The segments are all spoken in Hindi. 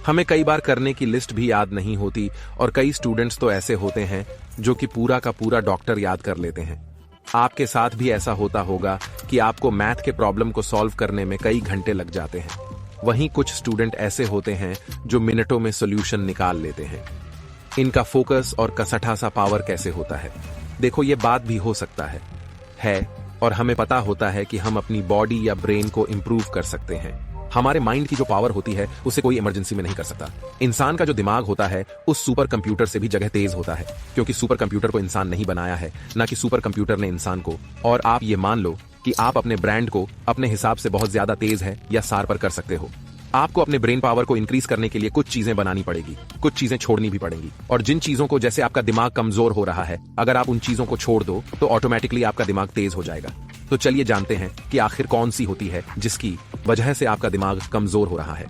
हमें कई बार करने की लिस्ट भी याद नहीं होती और कई स्टूडेंट्स तो ऐसे होते हैं जो कि पूरा का पूरा डॉक्टर याद कर लेते हैं। आपके साथ भी ऐसा होता होगा कि आपको मैथ के प्रॉब्लम को सॉल्व करने में कई घंटे लग जाते हैं। वहीं कुछ स्टूडेंट ऐसे होते हैं जो मिनटों में सॉल्यूशन निकाल लेते हैं। इनका फोकस और कसठा सा पावर कैसे होता है? देखो, ये बात भी हो सकता है और हमें पता होता है कि हम अपनी बॉडी या ब्रेन को इंप्रूव कर सकते हैं। हमारे माइंड की जो पावर होती है उसे कोई इमरजेंसी में नहीं कर सकता। इंसान का जो दिमाग होता है उस सुपर कंप्यूटर से भी जगह तेज होता है, क्योंकि सुपर कंप्यूटर को इंसान नहीं बनाया है, ना कि सुपर कंप्यूटर ने इंसान को। और आप ये मान लो कि आप अपने ब्रांड को अपने हिसाब से बहुत ज्यादा तेज है या सार पर कर सकते हो। आपको अपने ब्रेन पावर को इंक्रीज करने के लिए कुछ चीजें बनानी पड़ेगी, कुछ चीजें छोड़नी भी पड़ेंगी। और जिन चीजों को, जैसे आपका दिमाग कमजोर हो रहा है, अगर आप उन चीजों को छोड़ दो तो ऑटोमेटिकली आपका दिमाग तेज हो जाएगा। तो चलिए जानते हैं कि आखिर कौन सी होती है जिसकी वजह से आपका दिमाग कमजोर हो रहा है।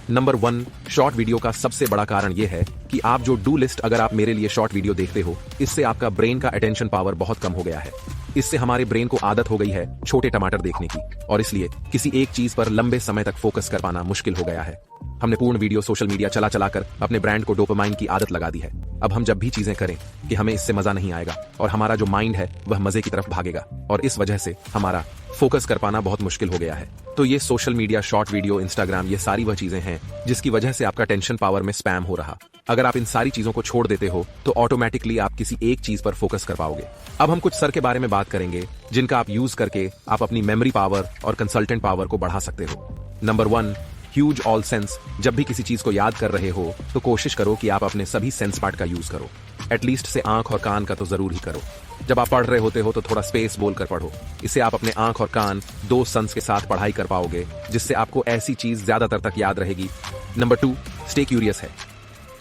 नंबर 1, शॉर्ट वीडियो का सबसे बड़ा कारण यह है कि आप जो डू लिस्ट, अगर आप मेरे लिए शॉर्ट वीडियो देखते हो, इससे आपका ब्रेन का अटेंशन पावर बहुत कम हो गया है। इससे हमारे ब्रेन को आदत हो गई है छोटे टमाटर देखने की, और इसलिए किसी एक चीज पर लंबे समय तक फोकस कर पाना मुश्किल हो गया है। हमने पूर्ण वीडियो सोशल मीडिया चला चला कर अपने ब्रांड को डोपामाइन की आदत लगा दी है। अब हम जब भी चीजें करें कि हमें इससे मजा नहीं आएगा और हमारा जो माइंड है वह मजे की तरफ भागेगा, और इस वजह से हमारा फोकस कर पाना बहुत मुश्किल हो गया है। तो ये social media, short video, Instagram, ये सारी वह चीजें हैं जिसकी वजह से आपका टेंशन पावर में स्पैम हो रहा। अगर आप इन सारी चीजों को छोड़ देते हो तो ऑटोमेटिकली आप किसी एक चीज पर फोकस कर पाओगे। अब हम कुछ सर के बारे में बात करेंगे जिनका आप यूज करके आप अपनी मेमोरी पावर और कंसल्टेंट पावर को बढ़ा सकते हो। Number 1, huge all sense. जब भी किसी चीज को याद कर रहे हो तो कोशिश करो कि आप अपने सभी सेंस पार्ट का यूज करो। एटलीस्ट से आंख और कान का तो जरूर ही करो। जब आप पढ़ रहे होते हो तो थोड़ा स्पेस बोलकर पढ़ो। इससे आप अपने आंख और कान दो सेंस के साथ पढ़ाई कर पाओगे, जिससे आपको ऐसी चीज ज्यादातर तक याद रहेगी। नंबर 2, स्टे क्यूरियस है।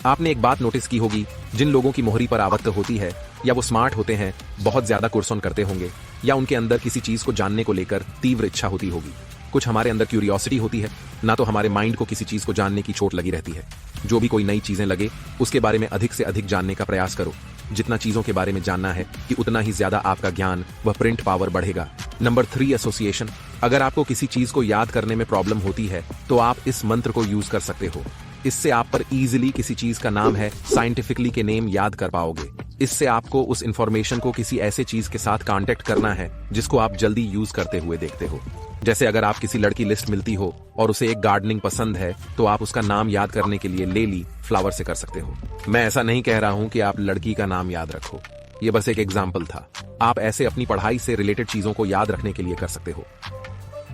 आपने एक बात नोटिस की होगी, जिन लोगों की मोहरी पर आवत होती है या वो स्मार्ट होते हैं, बहुत ज्यादा कुर्सोन करते होंगे, या उनके अंदर किसी चीज को जानने को लेकर तीव्र इच्छा होती होगी। कुछ हमारे अंदर क्यूरियोसिटी होती है, ना तो हमारे माइंड को किसी चीज को जानने की चोट लगी रहती है। जो भी कोई नई चीजें लगे उसके बारे में अधिक से अधिक जानने का प्रयास करो। जितना चीजों के बारे में जानना है कि उतना ही ज्यादा आपका ज्ञान व प्रिंट पावर बढ़ेगा। Number 3, association. अगर आपको किसी चीज को याद करने में प्रॉब्लम होती है तो आप इस मंत्र को यूज कर सकते हो। इससे आप पर इजीली किसी चीज का नाम है साइंटिफिकली के नेम याद कर पाओगे। इससे आपको उस इंफॉर्मेशन को किसी ऐसे चीज के साथ कांटेक्ट करना है जिसको आप जल्दी यूज करते हुए देखते हो। जैसे अगर आप किसी लड़की लिस्ट मिलती हो और उसे एक गार्डनिंग पसंद है तो आप उसका नाम याद करने के लिए लेली फ्लावर से कर सकते हो। मैं ऐसा नहीं कह रहा हूं कि आप लड़की का नाम याद रखो, ये बस एक एग्जाम्पल था। आप ऐसे अपनी पढ़ाई से रिलेटेड चीजों को याद रखने के लिए कर सकते हो।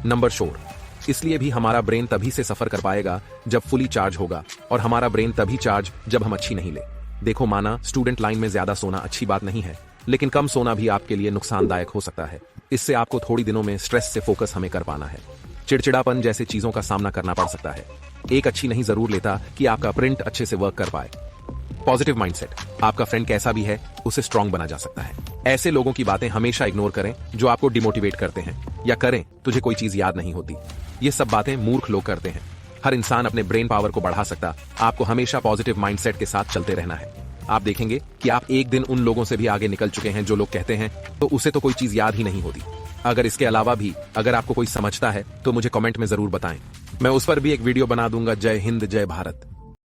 नंबर 4, इसलिए भी हमारा ब्रेन तभी से सफर कर पाएगा जब फुली चार्ज होगा, और हमारा ब्रेन तभी चार्ज जब हम अच्छी नहीं ले। देखो, माना स्टूडेंट लाइन में ज्यादा सोना अच्छी बात नहीं है, लेकिन कम सोना भी आपके लिए नुकसानदायक हो सकता है। इससे आपको थोड़ी दिनों में स्ट्रेस से फोकस हमें कर पाना है, चिड़चिड़ापन जैसे चीजों का सामना करना पड़ सकता है। एक अच्छी नहीं जरूर लेता कि आपका प्रिंट अच्छे से वर्क कर पाए। Positive mindset. आपका फ्रेंड कैसा भी है उसे स्ट्रांग बना जा सकता है। ऐसे लोगों की बातें हमेशा इग्नोर करें जो आपको डिमोटिवेट करते हैं या करें तुझे कोई चीज याद नहीं होती। ये सब बातें मूर्ख लोग करते हैं। हर इंसान अपने ब्रेन पावर को बढ़ा सकता। आपको हमेशा पॉजिटिव माइंडसेट के साथ चलते रहना है। आप देखेंगे कि आप एक दिन उन लोगों से भी आगे निकल चुके हैं जो लोग कहते हैं तो उसे तो कोई चीज याद ही नहीं होती। अगर इसके अलावा भी अगर आपको कोई समझता है तो मुझे कमेंट में जरूर बताएं। मैं उस पर भी एक वीडियो बना दूंगा। जय हिंद, जय भारत।